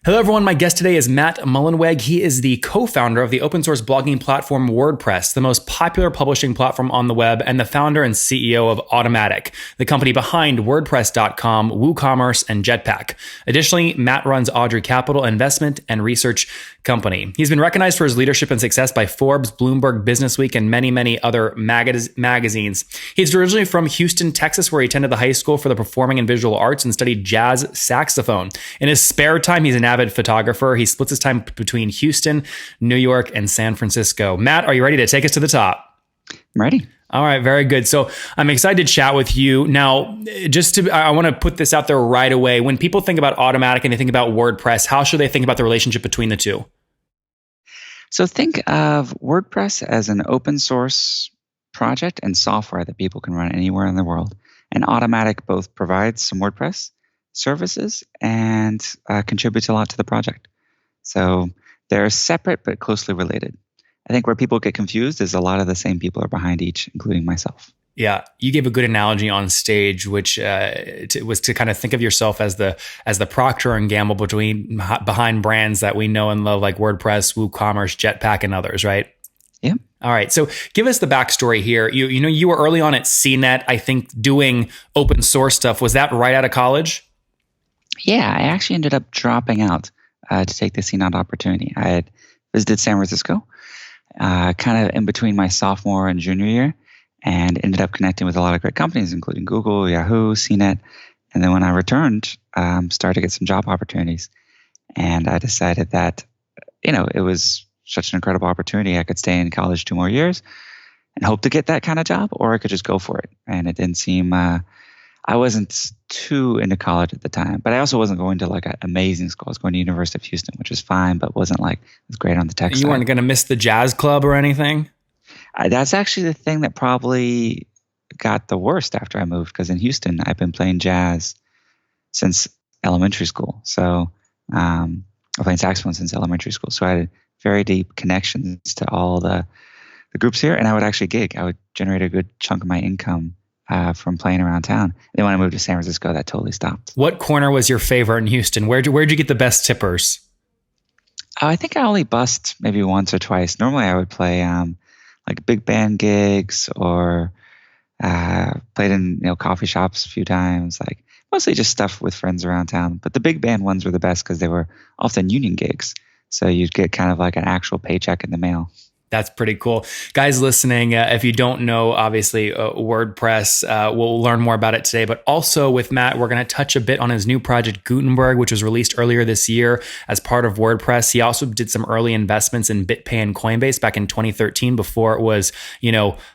Hello, everyone. My guest today is Matt Mullenweg. He is the co-founder of the open source blogging platform WordPress, the most popular publishing platform on the web, and the founder and CEO of Automattic, the company behind WordPress.com, WooCommerce, and Jetpack. Additionally, Matt runs Audrey Capital, investment and research company. He's been recognized for his leadership and success by Forbes, Bloomberg Businessweek, and many other magazines. He's originally from Houston, Texas, where he attended the high school for the performing and visual arts and studied jazz saxophone. In his spare time, he's an avid photographer. He splits his time between Houston, New York, and San Francisco. Matt, are you ready to take us to the top? I'm ready. All right, very good. So I'm excited to chat with you. Now, I want to put this out there right away. When people think about Automattic and they think about WordPress, how should they think about the relationship between the two? So think of WordPress as an open source project and software that people can run anywhere in the world. And Automattic both provides some WordPress services and contributes a lot to the project. So they're separate but closely related. I think where people get confused is a lot of the same people are behind each, including myself. Yeah, you gave a good analogy on stage, which was to kind of think of yourself as the Procter and Gamble behind brands that we know and love, like WordPress, WooCommerce, Jetpack, and others, right? Yeah. All right. So give us the backstory here. You were early on at CNET, I think, doing open source stuff. Was that right out of college? Yeah, I actually ended up dropping out to take the CNET opportunity. I had visited San Francisco, kind of in between my sophomore and junior year, and ended up connecting with a lot of great companies, including Google, Yahoo, CNET. And then when I returned, started to get some job opportunities. And I decided that, it was such an incredible opportunity. I could stay in college 2 more years and hope to get that kind of job, or I could just go for it. And it didn't seem, I wasn't too into college at the time, but I also wasn't going to like an amazing school. I was going to University of Houston, which was fine, but wasn't like, it was great on the tech side. You weren't going to miss the jazz club or anything? That's actually the thing that probably got the worst after I moved, because in Houston, I've been playing jazz since elementary school. So I'm playing saxophone since elementary school. So I had very deep connections to all the groups here, and I would actually gig. I would generate a good chunk of my income from playing around town. Then when I moved to San Francisco, that totally stopped. What corner was your favorite in Houston? Where'd you get the best tippers? I think I only bussed maybe once or twice. Normally I would play like big band gigs, or played in coffee shops a few times, like mostly just stuff with friends around town. But the big band ones were the best because they were often union gigs. So you'd get kind of like an actual paycheck in the mail. That's pretty cool. Guys listening, if you don't know, obviously, WordPress, we'll learn more about it today. But also with Matt, we're going to touch a bit on his new project, Gutenberg, which was released earlier this year as part of WordPress. He also did some early investments in BitPay and Coinbase back in 2013 before it was,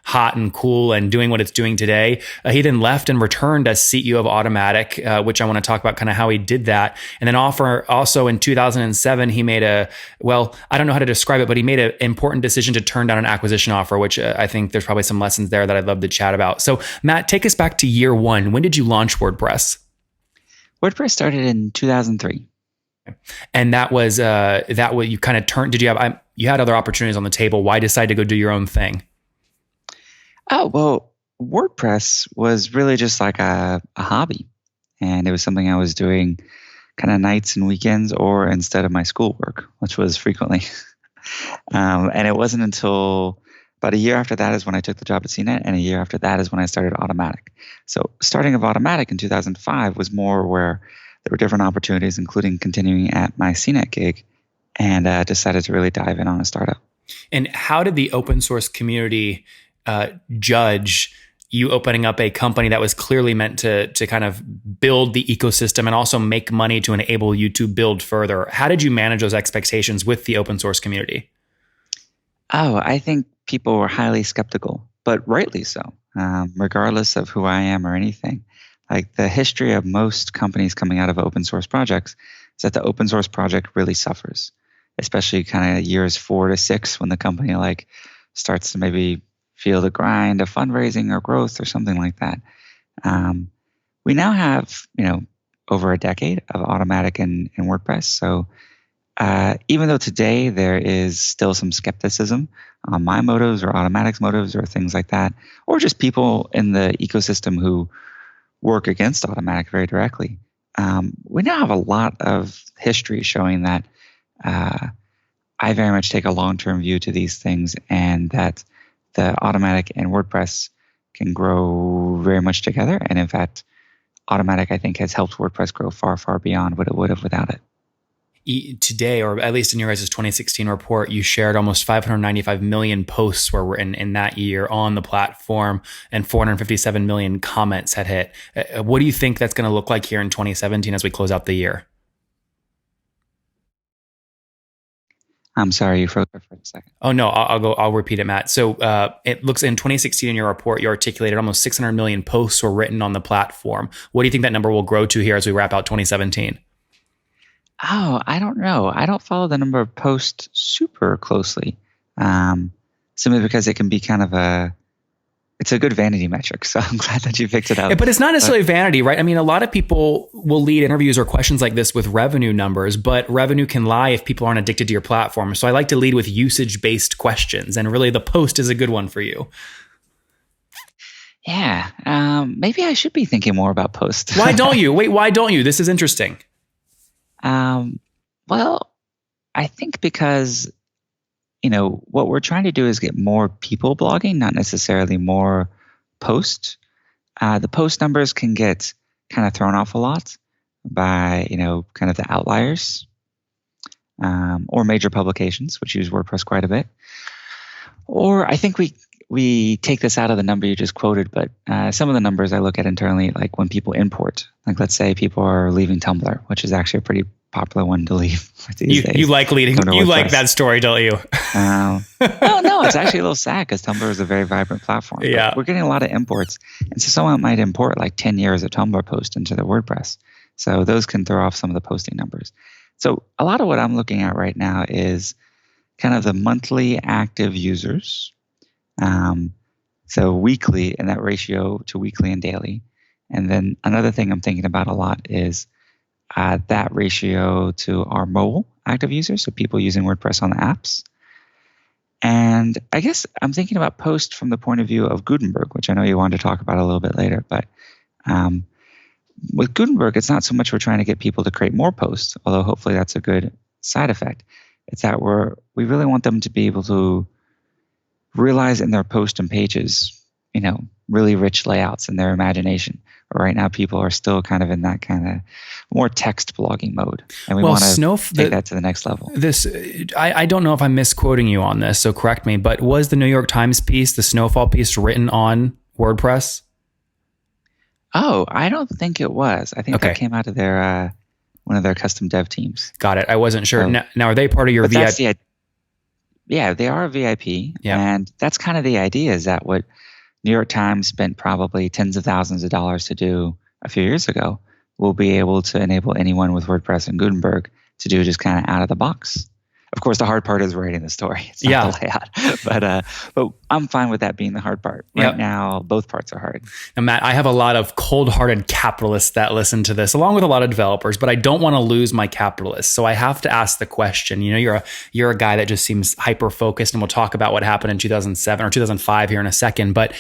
hot and cool and doing what it's doing today. He then left and returned as CEO of Automattic, which I want to talk about kind of how he did that. And then also in 2007, he made I don't know how to describe it, but he made an important decision to turn down an acquisition offer, which I think there's probably some lessons there that I'd love to chat about. So Matt, take us back to year one. When did you launch WordPress? WordPress started in 2003. And that was what you kind of turned, you had other opportunities on the table. Why decide to go do your own thing? Oh, well, WordPress was really just like a hobby. And it was something I was doing kind of nights and weekends, or instead of my schoolwork, which was frequently. And it wasn't until about a year after that is when I took the job at CNET, and a year after that is when I started Automattic. So starting of Automattic in 2005 was more where there were different opportunities, including continuing at my CNET gig, and decided to really dive in on a startup. And how did the open source community judge you opening up a company that was clearly meant to kind of build the ecosystem and also make money to enable you to build further? How did you manage those expectations with the open source community? Oh, I think people were highly skeptical, but rightly so, regardless of who I am or anything. Like the history of most companies coming out of open source projects is that the open source project really suffers, especially kind of years 4 to 6 when the company starts to maybe feel the grind of fundraising or growth or something like that. We now have, over a decade of Automattic and WordPress. So even though today there is still some skepticism on my motives or Automattic's motives or things like that, or just people in the ecosystem who work against Automattic very directly, we now have a lot of history showing that I very much take a long-term view to these things, and that the Automattic and WordPress can grow very much together. And in fact, Automattic, I think, has helped WordPress grow far, far beyond what it would have without it. Today, or at least in your guys' 2016 report, you shared almost 595 million posts were written in that year on the platform, and 457 million comments had hit. What do you think that's going to look like here in 2017 as we close out the year? I'm sorry, you froze for a second. Oh no, I'll repeat it, Matt. So it looks in 2016 in your report, you articulated almost 600 million posts were written on the platform. What do you think that number will grow to here as we wrap out 2017? Oh, I don't know. I don't follow the number of posts super closely, simply because it can be kind of it's a good vanity metric. So I'm glad that you picked it up. But it's not necessarily vanity, right? I mean, a lot of people will lead interviews or questions like this with revenue numbers, but revenue can lie if people aren't addicted to your platform. So I like to lead with usage-based questions, and really the post is a good one for you. Yeah, maybe I should be thinking more about posts. Why don't you? Wait, why don't you? This is interesting. Well, I think because, what we're trying to do is get more people blogging, not necessarily more posts. The post numbers can get kind of thrown off a lot by, kind of the outliers, or major publications, which use WordPress quite a bit. Or I think we take this out of the number you just quoted, but some of the numbers I look at internally, like when people import, like let's say people are leaving Tumblr, which is actually a pretty popular one to leave these days. You like leading, you like that story, don't you? No, it's actually a little sad because Tumblr is a very vibrant platform. Yeah. We're getting a lot of imports. And so someone might import like 10 years of Tumblr post into their WordPress. So those can throw off some of the posting numbers. So a lot of what I'm looking at right now is kind of the monthly active users. So weekly, and that ratio to weekly and daily. And then another thing I'm thinking about a lot is that ratio to our mobile active users, so people using WordPress on the apps. And I guess I'm thinking about posts from the point of view of Gutenberg, which I know you wanted to talk about a little bit later. But with Gutenberg, it's not so much we're trying to get people to create more posts, although hopefully that's a good side effect. It's that we really want them to be able to realize in their post and pages, really rich layouts in their imagination. But right now, people are still kind of in that kind of more text blogging mode, and we want to take that to the next level. I don't know if I'm misquoting you on this, so correct me. But was the New York Times piece, the Snowfall piece, written on WordPress? Oh, I don't think it was. I think that came out of their one of their custom dev teams. Got it. I wasn't sure. Now, are they part of your VIP? Yeah, they are a VIP, and that's kind of the idea. Is that what New York Times spent probably tens of thousands of dollars to do a few years ago, we'll be able to enable anyone with WordPress and Gutenberg to do just kind of out of the box. Of course, the hard part is writing the story. It's not the layout. But I'm fine with that being the hard part. Right now, both parts are hard. Now, Matt, I have a lot of cold-hearted capitalists that listen to this, along with a lot of developers, but I don't want to lose my capitalists. So I have to ask the question. You're a guy that just seems hyper-focused, and we'll talk about what happened in 2007 or 2005 here in a second. But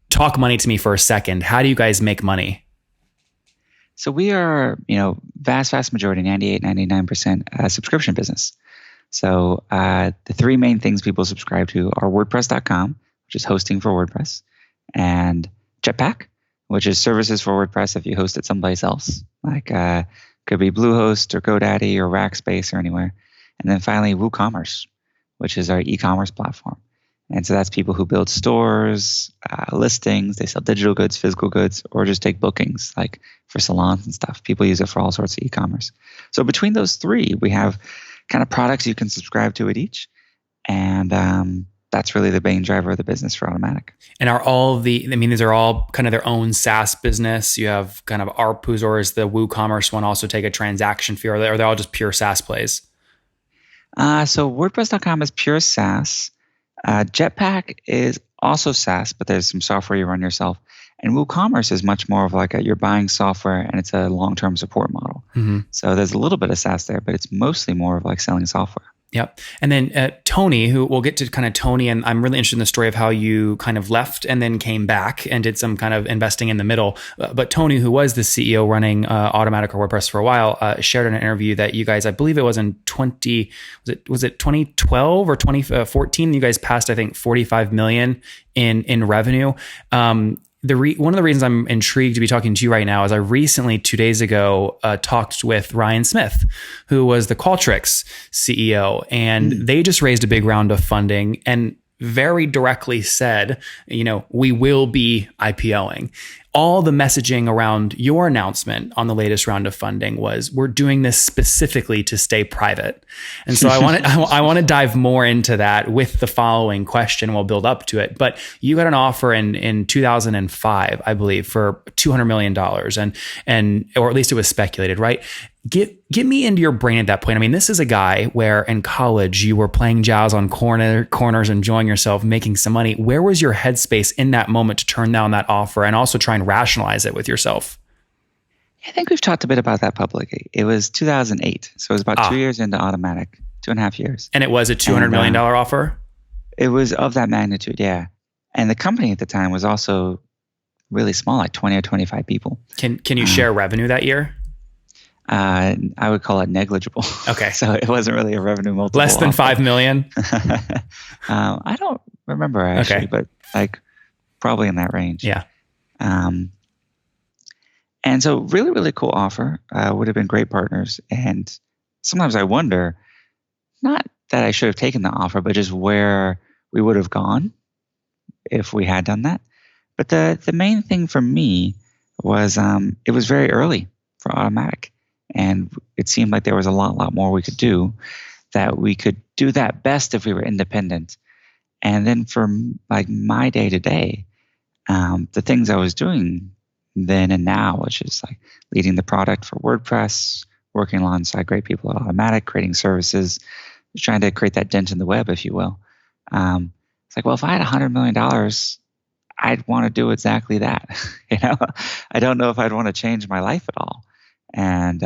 talk money to me for a second. How do you guys make money? So we are, vast majority, 98, 99% subscription business. So the three main things people subscribe to are WordPress.com, which is hosting for WordPress, and Jetpack, which is services for WordPress if you host it someplace else, like could be Bluehost or GoDaddy or Rackspace or anywhere. And then finally, WooCommerce, which is our e-commerce platform. And so that's people who build stores, listings, they sell digital goods, physical goods, or just take bookings like for salons and stuff. People use it for all sorts of e-commerce. So between those three, we have kind of products you can subscribe to at each. And that's really the main driver of the business for Automattic. And are these are all kind of their own SaaS business? You have kind of ARPUs, or is the WooCommerce one also take a transaction fee, or are they all just pure SaaS plays? So WordPress.com is pure SaaS. Jetpack is also SaaS, but there's some software you run yourself. And WooCommerce is much more of like you're buying software and it's a long-term support model. Mm-hmm. So there's a little bit of SaaS there, but it's mostly more of like selling software. Yep. And then Tony, who we'll get to kind of Tony, and I'm really interested in the story of how you kind of left and then came back and did some kind of investing in the middle. But Tony, who was the CEO running Automattic or WordPress for a while, shared in an interview that you guys, I believe it was in 2012 or 2014, you guys passed, I think, 45 million in revenue. One of the reasons I'm intrigued to be talking to you right now is I recently, 2 days ago, talked with Ryan Smith, who was the Qualtrics CEO, and they just raised a big round of funding and very directly said, we will be IPOing. All the messaging around your announcement on the latest round of funding was, we're doing this specifically to stay private. And so I want to dive more into that with the following question. We'll build up to it. But you got an offer in 2005, I believe, for $200 million, and or at least it was speculated, right? Get me into your brain at that point. I mean, this is a guy where in college you were playing jazz on corners, enjoying yourself, making some money. Where was your headspace in that moment to turn down that offer and also try and rationalize it with yourself? I think we've talked a bit about that publicly. It was 2008. So it was about 2 years into Automattic, 2.5 years. And it was a $200 million offer? It was of that magnitude, yeah. And the company at the time was also really small, like 20 or 25 people. Can you share revenue that year? I would call it negligible. Okay. So it wasn't really a revenue multiple. Less than 5 million? I don't remember actually, but like probably in that range. Yeah. And so really, really cool offer. Would have been great partners. And sometimes I wonder, not that I should have taken the offer, but just where we would have gone if we had done that. But the main thing for me was it was very early for Automattic. And it seemed like there was a lot more we could do, that we could do that best if we were independent. And then for like my day to day, the things I was doing then and now, which is like leading the product for WordPress, working alongside great people at Automattic, creating services, trying to create that dent in the web, if you will. It's like, well, if I had $100 million, I'd want to do exactly that. I don't know if I'd want to change my life at all. And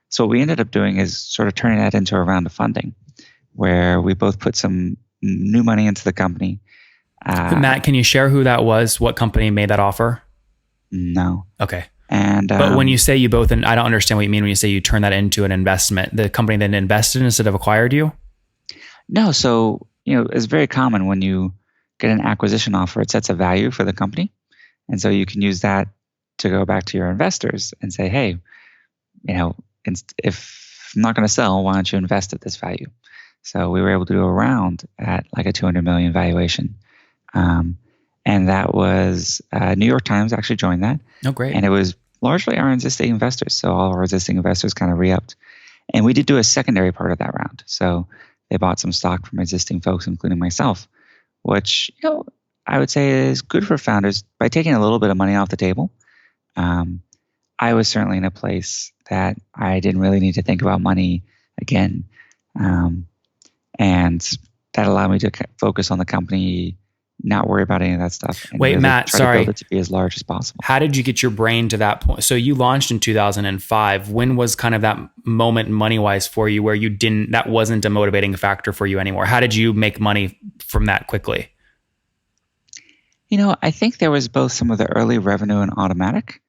so what we ended up doing is sort of turning that into a round of funding where we both put some new money into the company. Matt, can you share who that was? What company made that offer? No. Okay. And but when you say you both, and I don't understand what you mean when you say you turn that into an investment, the company then invested instead of acquired you? No. So, it's very common when you get an acquisition offer, it sets a value for the company. And so you can use that to go back to your investors and say, hey, if I'm not going to sell, why don't you invest at this value? So we were able to do a round at like a 200 million valuation. And that was New York Times actually joined that. Oh, great. And it was largely our existing investors. So all of our existing investors kind of re-upped. And we did do a secondary part of that round. So they bought some stock from existing folks, including myself, which, I would say is good for founders by taking a little bit of money off the table. I was certainly in a place that I didn't really need to think about money again. And that allowed me to focus on the company, not worry about any of that stuff. And Wait, really Matt, try sorry. to build it to be as large as possible. How did you get your brain to that point? So you launched in 2005. When was kind of that moment money-wise for you where that wasn't a motivating factor for you anymore? How did you make money from that quickly? I think there was both some of the early revenue in Automattic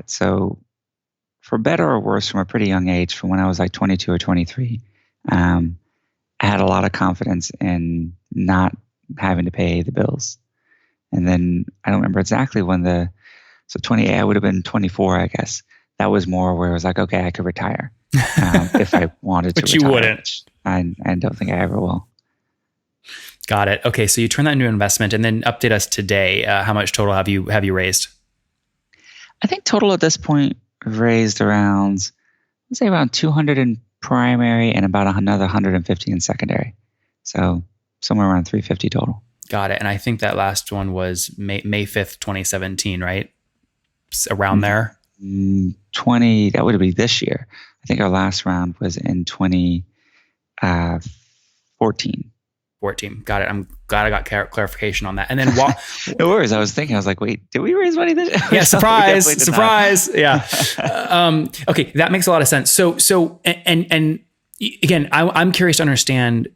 so for better or worse, from a pretty young age, from when I was like 22 or 23, I had a lot of confidence in not having to pay the bills. And then I don't remember exactly when so 28, I would have been 24, I guess. That was more where it was like, okay, I could retire if I wanted to. But retire, you wouldn't. I don't think I ever will. Got it. Okay, so you turn that into investment, and then update us today. How much total have you raised? I think total at this point we've raised around 200 in primary and about another 150 in secondary. So somewhere around 350 total. Got it. And I think that last one was May 5th, 2017, right? Around there? 20, that would be this year. I think our last round was in 2014. 14. Got it. I'm glad I got clarification on that. And then no worries. I was like, wait, did we raise money this year? Yeah, surprise. Yeah. Okay, that makes a lot of sense. So, and Again, I'm curious to understand,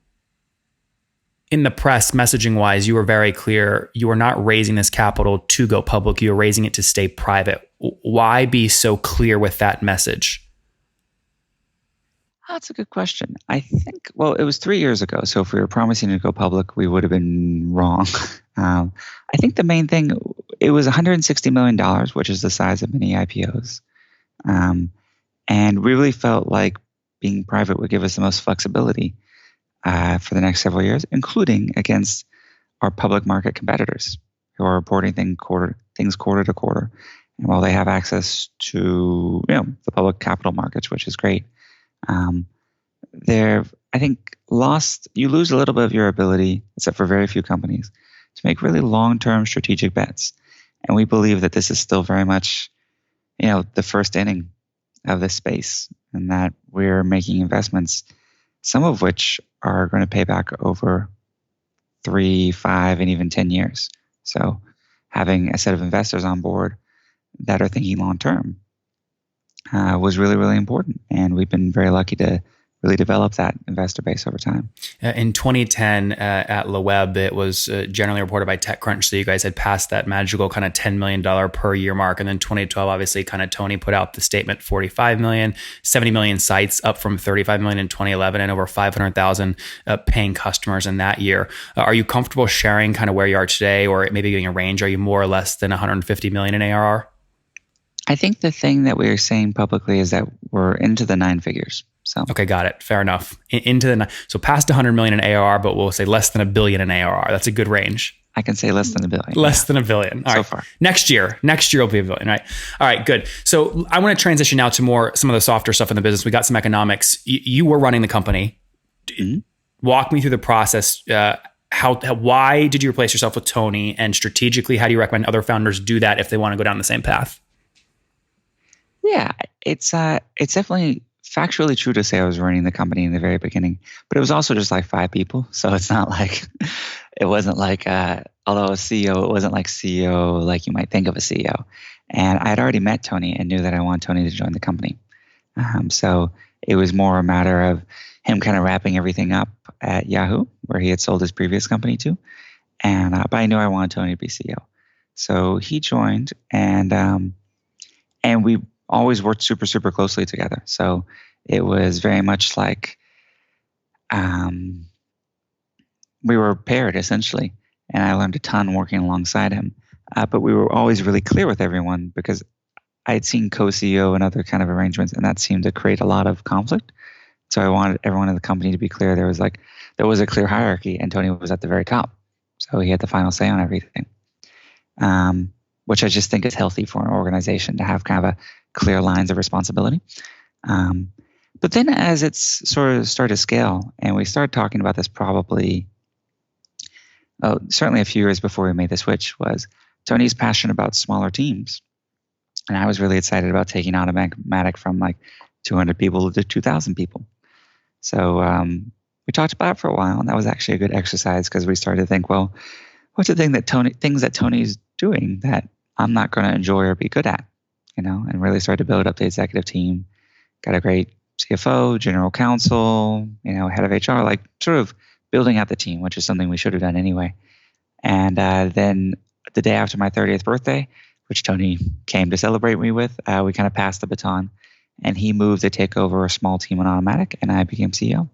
in the press, messaging wise, you were very clear. You were not raising this capital to go public. You were raising it to stay private. Why be so clear with that message? That's a good question. I think, well, it was 3 years ago. So if we were promising to go public, we would have been wrong. I think the main thing, it was $160 million, which is the size of many IPOs. And we really felt like being private would give us the most flexibility for the next several years, including against our public market competitors who are reporting things quarter to quarter. And while they have access to the public capital markets, which is great, I think you lose a little bit of your ability, except for very few companies, to make really long-term strategic bets. And we believe that this is still very much, the first inning of this space, and that we're making investments, some of which are going to pay back over 3, 5, and even 10 years. So having a set of investors on board that are thinking long-term was really, really important. And we've been very lucky to really develop that investor base over time. In 2010 at LeWeb, it was generally reported by TechCrunch that you guys had passed that magical kind of $10 million per year mark. And then 2012, obviously, kind of Tony put out the statement, 45 million, 70 million sites, up from 35 million in 2011, and over 500,000 paying customers in that year. Are you comfortable sharing kind of where you are today, or maybe giving a range? Are you more or less than 150 million in ARR? I think the thing that we're saying publicly is that we're into the 9 figures. So okay, got it. Fair enough. So past 100 million in ARR, but we'll say less than $1 billion in ARR. That's a good range. I can say less than $1 billion. Less than $1 billion. All right. So far. Next year will be $1 billion, right? All right, good. So I want to transition now to some of the softer stuff in the business. We got some economics. You were running the company. Mm-hmm. Walk me through the process. Why did you replace yourself with Tony? And strategically, how do you recommend other founders do that if they want to go down the same path? Yeah, it's definitely factually true to say I was running the company in the very beginning, but it was also just like 5 people. So it's not like, it wasn't like, although a CEO, it wasn't like CEO like you might think of a CEO. And I had already met Tony and knew that I wanted Tony to join the company. So it was more a matter of him kind of wrapping everything up at Yahoo, where he had sold his previous company to. But I knew I wanted Tony to be CEO. So he joined, and we always worked super, super closely together. So it was very much like we were paired, essentially. And I learned a ton working alongside him. But we were always really clear with everyone, because I had seen co-CEO and other kind of arrangements, and that seemed to create a lot of conflict. So I wanted everyone in the company to be clear. There was a clear hierarchy, and Tony was at the very top. So he had the final say on everything. Which I just think is healthy for an organization, to have kind of a clear lines of responsibility. But then as it's sort of started to scale, and we started talking about this probably, certainly a few years before we made the switch, was Tony's passionate about smaller teams. And I was really excited about taking Automattic from like 200 people to 2,000 people. So we talked about it for a while, and that was actually a good exercise, because we started to think, well, what's the things that Tony's doing that I'm not going to enjoy or be good at, and really started to build up the executive team. Got a great CFO, general counsel, head of HR, like sort of building out the team, which is something we should have done anyway. And then the day after my 30th birthday, which Tony came to celebrate me with, we kind of passed the baton, and he moved to take over a small team on Automattic, and I became CEO.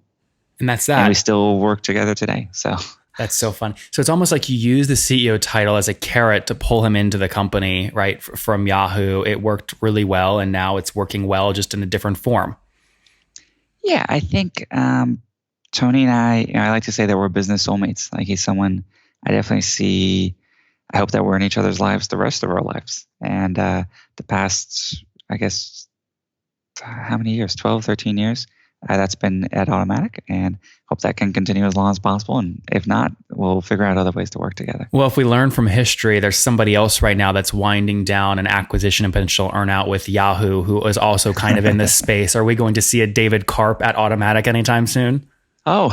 And that's that. And we still work together today. So that's so fun. So it's almost like you use the CEO title as a carrot to pull him into the company, right? From Yahoo. It worked really well, and now it's working well, just in a different form. Yeah, I think Tony and I like to say that we're business soulmates. Like, he's someone I definitely see. I hope that we're in each other's lives the rest of our lives. And the past, I guess, how many years? 12, 13 years. That's been at Automattic, and hope that can continue as long as possible. And if not, we'll figure out other ways to work together. Well, if we learn from history, there's somebody else right now that's winding down an acquisition and potential earnout with Yahoo, who is also kind of in this space. Are we going to see a David Karp at Automattic anytime soon? Oh,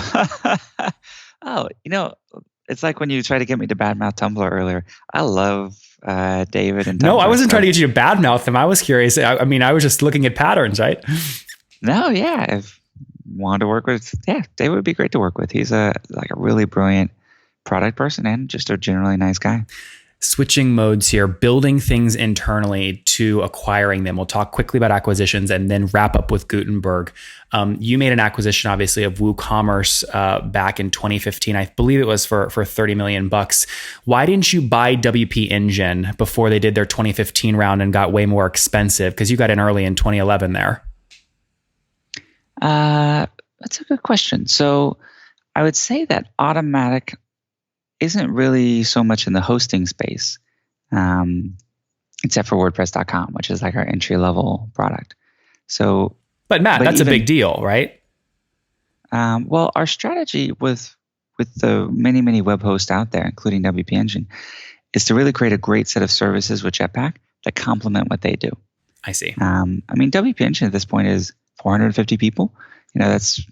it's like when you try to get me to badmouth Tumblr earlier. I love David and Tumblr. No, I wasn't trying to get you to badmouth him. I was curious. I mean, I was just looking at patterns, right? No, yeah. wanted to work with, yeah, David would be great to work with. He's a really brilliant product person and just a generally nice guy. Switching modes here, building things internally to acquiring them. We'll talk quickly about acquisitions and then wrap up with Gutenberg. You made an acquisition, obviously, of WooCommerce back in 2015. I believe it was for $30 million. Why didn't you buy WP Engine before they did their 2015 round and got way more expensive? Because you got in early in 2011 there. That's a good question. So I would say that Automattic isn't really so much in the hosting space, except for WordPress.com, which is like our entry-level product. So, but Matt, that's a big deal, right? Well, our strategy with the many, many web hosts out there, including WP Engine, is to really create a great set of services with Jetpack that complement what they do. I see. WP Engine at this point is 450 people. That's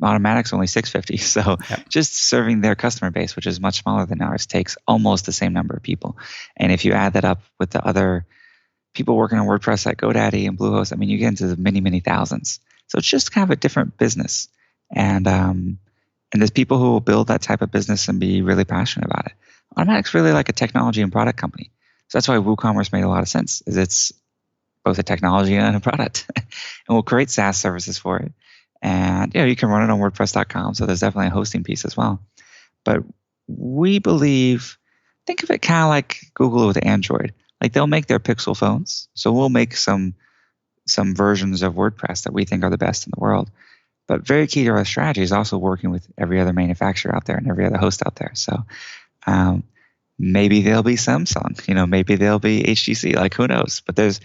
Automattic's only 650. So just serving their customer base, which is much smaller than ours, takes almost the same number of people. And if you add that up with the other people working on WordPress like GoDaddy and Bluehost, you get into the many, many thousands. So it's just kind of a different business. And there's people who will build that type of business and be really passionate about it. Automattic's really like a technology and product company. So that's why WooCommerce made a lot of sense, is it's both a technology and a product. And we'll create SaaS services for it. And you can run it on WordPress.com, so there's definitely a hosting piece as well. But we think of it kind of like Google with Android. Like they'll make their Pixel phones, so we'll make some versions of WordPress that we think are the best in the world. But very key to our strategy is also working with every other manufacturer out there and every other host out there. So maybe there'll be Samsung, maybe there'll be HTC, like who knows? But there's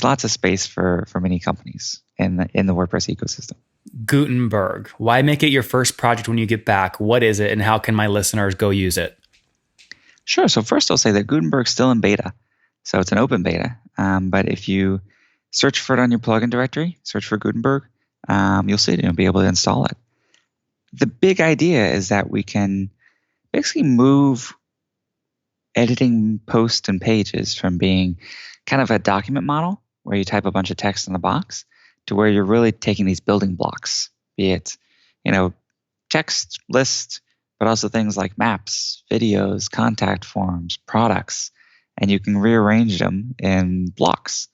lots of space for many companies in the WordPress ecosystem. Gutenberg. Why make it your first project when you get back? What is it, and how can my listeners go use it? Sure. So first I'll say that Gutenberg's still in beta. So it's an open beta. But if you search for it on your plugin directory, search for Gutenberg, you'll see it and you'll be able to install it. The big idea is that we can basically move editing posts and pages from being kind of a document model where you type a bunch of text in the box to where you're really taking these building blocks, be it, text, list, but also things like maps, videos, contact forms, products, and you can rearrange them in blocks,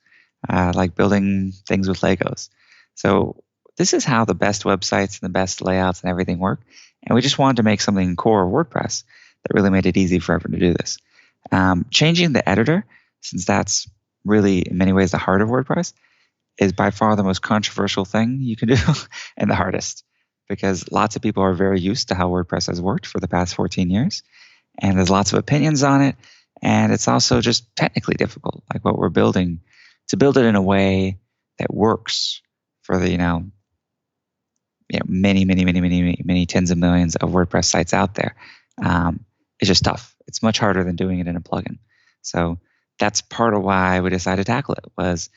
like building things with Legos. So this is how the best websites and the best layouts and everything work. And we just wanted to make something core of WordPress that really made it easy for everyone to do this. Changing the editor, since that's really in many ways the heart of WordPress, is by far the most controversial thing you can do and the hardest, because lots of people are very used to how WordPress has worked for the past 14 years. And there's lots of opinions on it. And it's also just technically difficult, like what we're building, to build it in a way that works for the, many tens of millions of WordPress sites out there. It's just tough. It's much harder than doing it in a plugin. So that's part of why we decided to tackle it. Was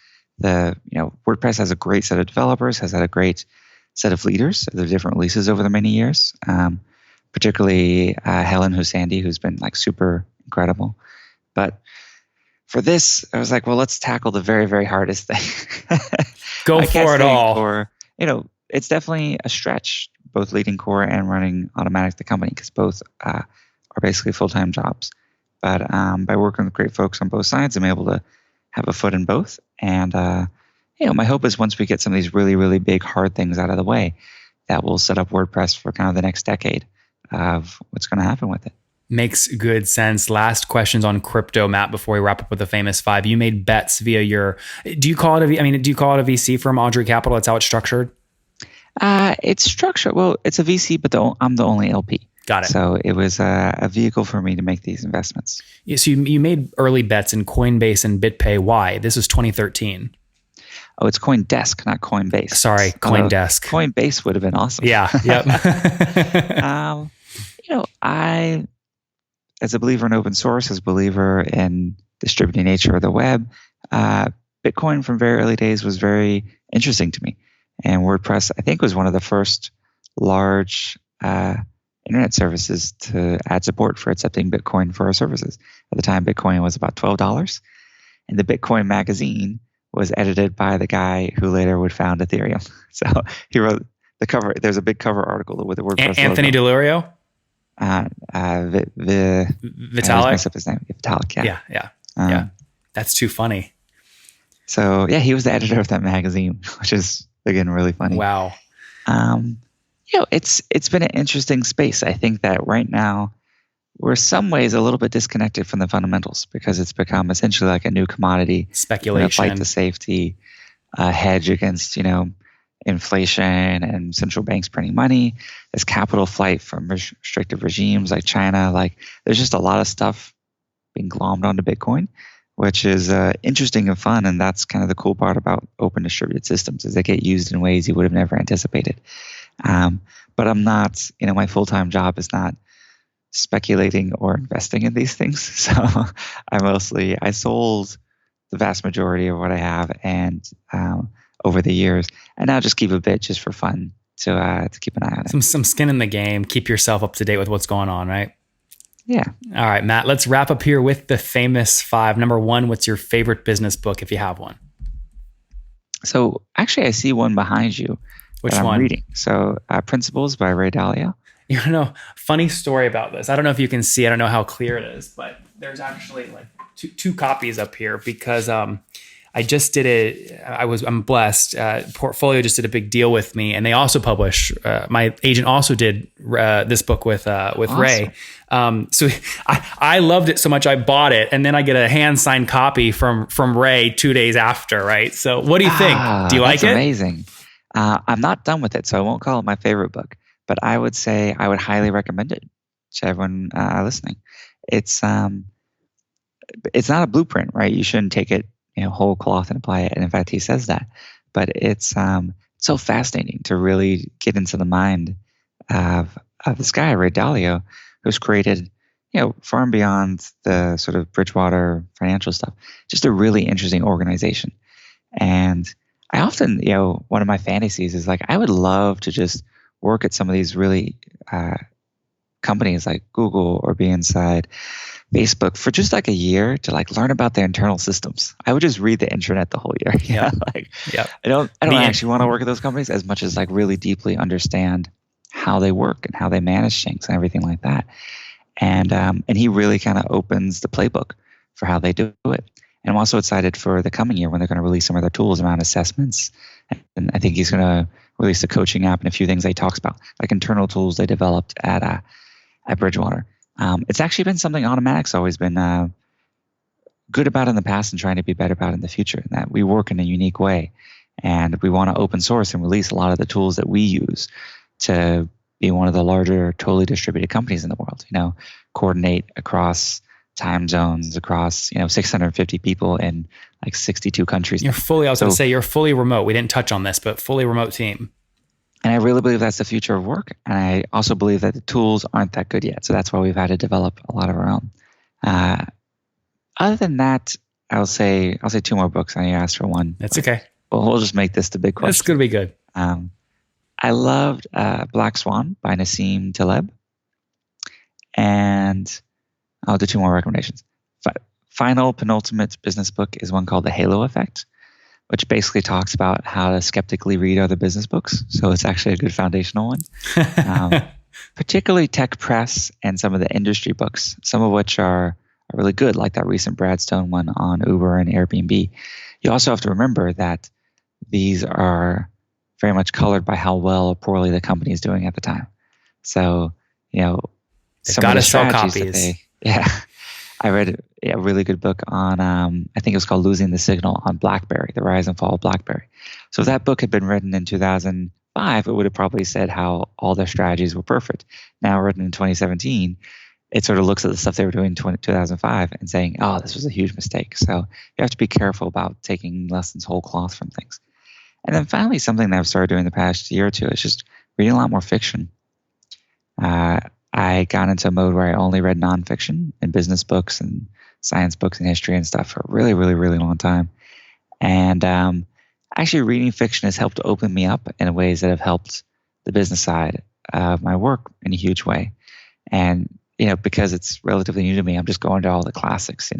WordPress has a great set of developers, has had a great set of leaders of the different releases over the many years, particularly Helen Husandi, who's been like super incredible. But for this, I was like, well, let's tackle the very, very hardest thing. Go for it all. Core, it's definitely a stretch, both leading core and running Automattic, the company, because both are basically full-time jobs. But by working with great folks on both sides, I'm able to have a foot in both. And, my hope is once we get some of these really, really big, hard things out of the way, that will set up WordPress for kind of the next decade of what's going to happen with it. Makes good sense. Last questions on crypto, Matt, before we wrap up with the famous five. You made bets via your, do you call it a VC firm, Audrey Capital? That's how it's structured? It's structured. Well, it's a VC, but I'm the only LP. Got it. So it was a vehicle for me to make these investments. Yeah, so you made early bets in Coinbase and BitPay. Why? This was 2013. Oh, it's CoinDesk, not Coinbase. Sorry, CoinDesk. Coinbase would have been awesome. Yeah. Yep. I, as a believer in open source, as a believer in distributed nature of the web, Bitcoin from very early days was very interesting to me. And WordPress, I think, was one of the first large internet services to add support for accepting Bitcoin for our services. At the time, Bitcoin was about $12. And the Bitcoin magazine was edited by the guy who later would found Ethereum. So he wrote the cover. There's a big cover article with the WordPress Anthony logo. Delurio? Vitalik. I always mess up his name. Vitalik. Yeah. That's too funny. So yeah, he was the editor of that magazine, which is again really funny. Wow. It's been an interesting space. I think that right now we're in some ways a little bit disconnected from the fundamentals because it's become essentially like a new commodity. Speculation. Fight to safety, hedge against, inflation and central banks printing money. There's capital flight from restrictive regimes like China. Like there's just a lot of stuff being glommed onto Bitcoin, which is interesting and fun. And that's kind of the cool part about open distributed systems is they get used in ways you would have never anticipated. But I'm not, my full-time job is not speculating or investing in these things. So I sold the vast majority of what I have and over the years, and now just keep a bit just for fun to keep an eye on it. Some skin in the game. Keep yourself up to date with what's going on, right? Yeah. All right, Matt, let's wrap up here with the famous 5. Number 1, what's your favorite business book if you have one? So actually I see one behind you. Which I'm one? reading. So Principles by Ray Dalio. Funny story about this. I don't know if you can see, I don't know how clear it is, but there's actually like two copies up here because I just did it. I'm blessed. Portfolio just did a big deal with me, and they also publish. My agent also did this book with awesome. Ray. So I loved it so much I bought it, and then I get a hand signed copy from Ray 2 days after. Right. So what do you think? Do you like it? That's amazing. I'm not done with it, so I won't call it my favorite book. But I would say I would highly recommend it to everyone listening. It's not a blueprint, right? You shouldn't take it whole cloth and apply it. And in fact, he says that. But it's so fascinating to really get into the mind of this guy, Ray Dalio, who's created, far and beyond the sort of Bridgewater financial stuff, just a really interesting organization. And I often, one of my fantasies is like, I would love to just work at some of these really companies like Google or be inside Facebook for just like a year to like learn about their internal systems. I would just read the intranet the whole year. Yeah. I don't actually want to work at those companies as much as like really deeply understand how they work and how they manage things and everything like that. And he really kind of opens the playbook for how they do it. And I'm also excited for the coming year when they're going to release some of their tools around assessments. And I think he's going to release a coaching app and a few things he talks about, like internal tools they developed at Bridgewater. It's actually been something Automattic's always been good about in the past and trying to be better about in the future. And that we work in a unique way, and we want to open source and release a lot of the tools that we use to be one of the larger, totally distributed companies in the world. Coordinate across time zones, across 650 people in like 62 countries. You're fully remote. We didn't touch on this, but fully remote team. And I really believe that's the future of work. And I also believe that the tools aren't that good yet. So that's why we've had to develop a lot of our own. Other than that, I'll say 2 more books. I know you asked for one. That's okay. Well, we'll just make this the big question. That's going to be good. I loved Black Swan by Nassim Taleb. And I'll do 2 more recommendations. Final penultimate business book is one called The Halo Effect, which basically talks about how to skeptically read other business books. So it's actually a good foundational one. Particularly tech press and some of the industry books, some of which are really good, like that recent Brad Stone one on Uber and Airbnb. You also have to remember that these are very much colored by how well or poorly the company is doing at the time. So, they've got to sell copies. I read a really good book on, I think it was called Losing the Signal on BlackBerry, the rise and fall of BlackBerry. So if that book had been written in 2005, it would have probably said how all their strategies were perfect. Now written in 2017, it sort of looks at the stuff they were doing in 2005 and saying, oh, this was a huge mistake. So you have to be careful about taking lessons whole cloth from things. And then finally, something that I've started doing the past year or two is just reading a lot more fiction. I got into a mode where I only read nonfiction and business books and science books and history and stuff for a really, really, really long time. And actually reading fiction has helped open me up in ways that have helped the business side of my work in a huge way. And, because it's relatively new to me, I'm just going to all the classics,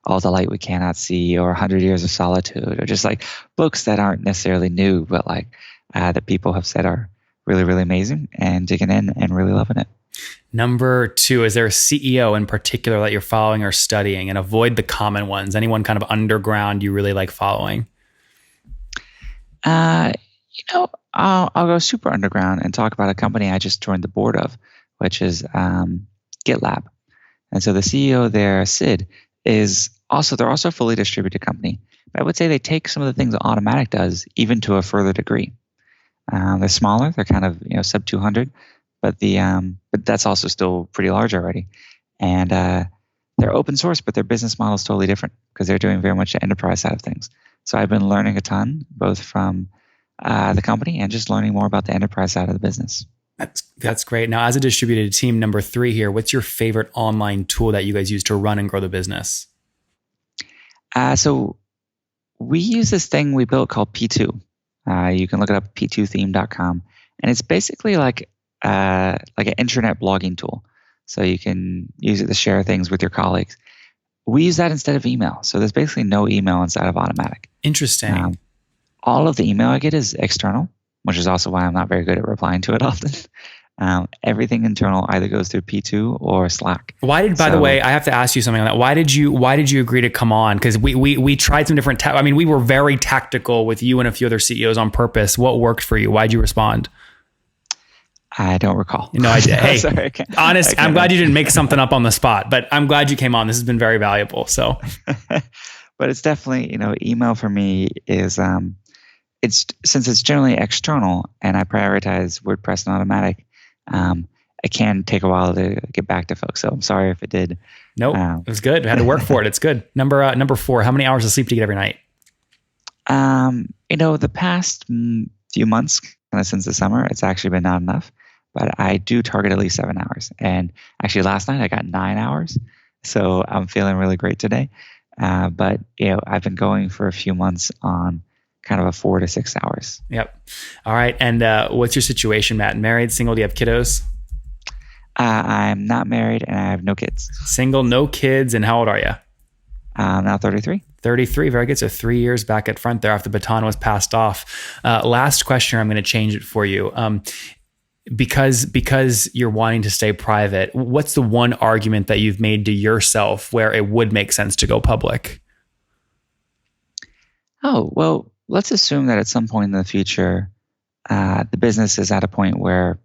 All the Light We Cannot See or 100 Years of Solitude, or just like books that aren't necessarily new, but like that people have said are really, really amazing, and digging in and really loving it. Number 2, is there a CEO in particular that you're following or studying? And avoid the common ones. Anyone kind of underground you really like following? I'll go super underground and talk about a company I just joined the board of, which is GitLab. And so the CEO there, Sid, they're also a fully distributed company. But I would say they take some of the things that Automattic does even to a further degree. They're smaller, they're kind of sub 200, but that's also still pretty large already. And they're open source, but their business model is totally different because they're doing very much the enterprise side of things. So I've been learning a ton, both from the company and just learning more about the enterprise side of the business. That's great. Now, as a distributed team, number 3 here, what's your favorite online tool that you guys use to run and grow the business? So we use this thing we built called P2. You can look it up at p2theme.com. And it's basically like an internet blogging tool. So you can use it to share things with your colleagues. We use that instead of email. So there's basically no email inside of Automattic. Interesting. All of the email I get is external, which is also why I'm not very good at replying to it often. Everything internal either goes through P2 or Slack. By the way, I have to ask you something on that. Why did you agree to come on? Because we tried some different, we were very tactical with you and a few other CEOs on purpose. What worked for you? Why'd you respond? I don't recall. No, I did. Hey, sorry, I'm glad you didn't make something up on the spot, but I'm glad you came on. This has been very valuable. So, but it's definitely, email for me is, since it's generally external and I prioritize WordPress and Automattic, it can take a while to get back to folks. So I'm sorry if it did. Nope, it was good. I had to work for it. It's good. Number 4, how many hours of sleep do you get every night? The past few months, kind of since the summer, it's actually been not enough. But I do target at least 7 hours. And actually last night I got 9 hours. So I'm feeling really great today. But I've been going for a few months on kind of a 4 to 6 hours. Yep. All right. And what's your situation, Matt? Married, single? Do you have kiddos? I'm not married and I have no kids. Single, no kids. And how old are you? I'm now 33. 33. Very good. So 3 years back at front there after the baton was passed off. Last question. I'm going to change it for you. Because you're wanting to stay private, what's the one argument that you've made to yourself where it would make sense to go public? Oh, well, let's assume that at some point in the future, the business is at a point where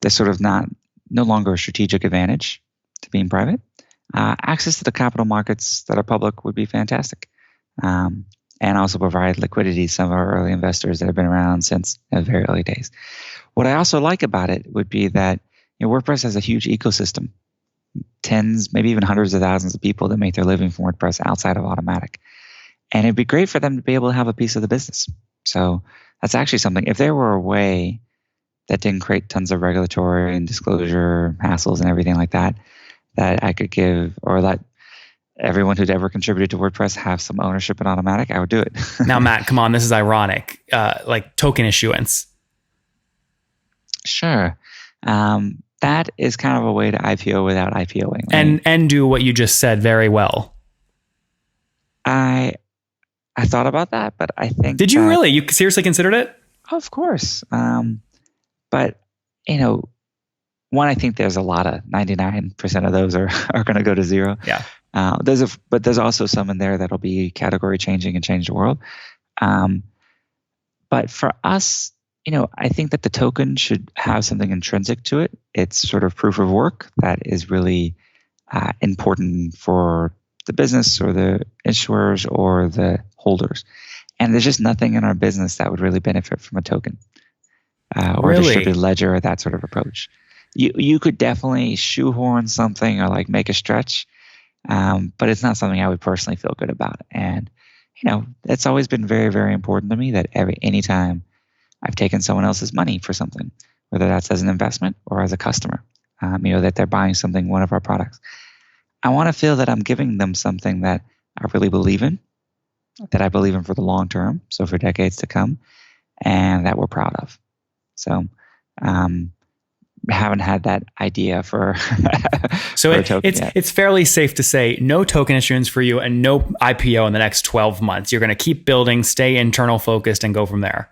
there's sort of no longer a strategic advantage to being private. Access to the capital markets that are public would be fantastic. And also provide liquidity to some of our early investors that have been around since the very early days. What I also like about it would be that WordPress has a huge ecosystem, tens, maybe even hundreds of thousands of people that make their living from WordPress outside of Automattic. And it'd be great for them to be able to have a piece of the business. So that's actually something. If there were a way that didn't create tons of regulatory and disclosure hassles and everything like that, that I could give, or let everyone who'd ever contributed to WordPress have some ownership in Automattic, I would do it. Now, Matt, come on, this is ironic. Like token issuance. Sure. That is kind of a way to IPO without IPOing. Right? And do what you just said very well. I thought about that, but I think... Did you really? You seriously considered it? Of course. But, one, I think there's a lot of 99% of those are going to go to zero. Yeah. But there's also some in there that'll be category changing and change the world. But for us, I think that the token should have something intrinsic to it. It's sort of proof of work that is really important for the business or the issuers or the holders. And there's just nothing in our business that would really benefit from a token or a distributed ledger or that sort of approach. You could definitely shoehorn something or like make a stretch, but it's not something I would personally feel good about. And, it's always been very, very important to me that anytime I've taken someone else's money for something, whether that's as an investment or as a customer, that they're buying something, one of our products, I want to feel that I'm giving them something that I really believe in, that I believe in for the long term, so for decades to come, and that we're proud of. So haven't had that idea for So for a token yet. It's fairly safe to say no token issuance for you and no IPO in the next 12 months. You're going to keep building, stay internal focused, and go from there.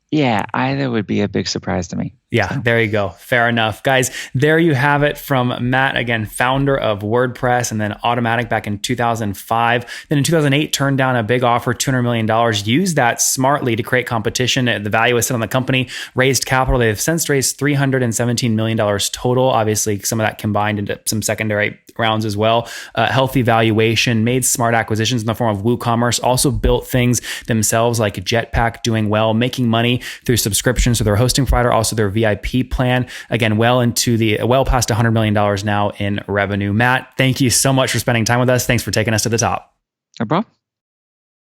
Yeah, either would be a big surprise to me. Yeah, there you go. Fair enough. Guys, there you have it from Matt, again, founder of WordPress and then Automattic back in 2005. Then in 2008, turned down a big offer, $200 million, used that smartly to create competition. The value was set on the company, raised capital. They've since raised $317 million total. Obviously, some of that combined into some secondary rounds as well. Healthy valuation, made smart acquisitions in the form of WooCommerce, also built things themselves like Jetpack, doing well, making money through subscriptions to their hosting provider, also their VIP plan. Again, well past $100 million now in revenue. Matt, thank you so much for spending time with us. Thanks for taking us to the top. No problem.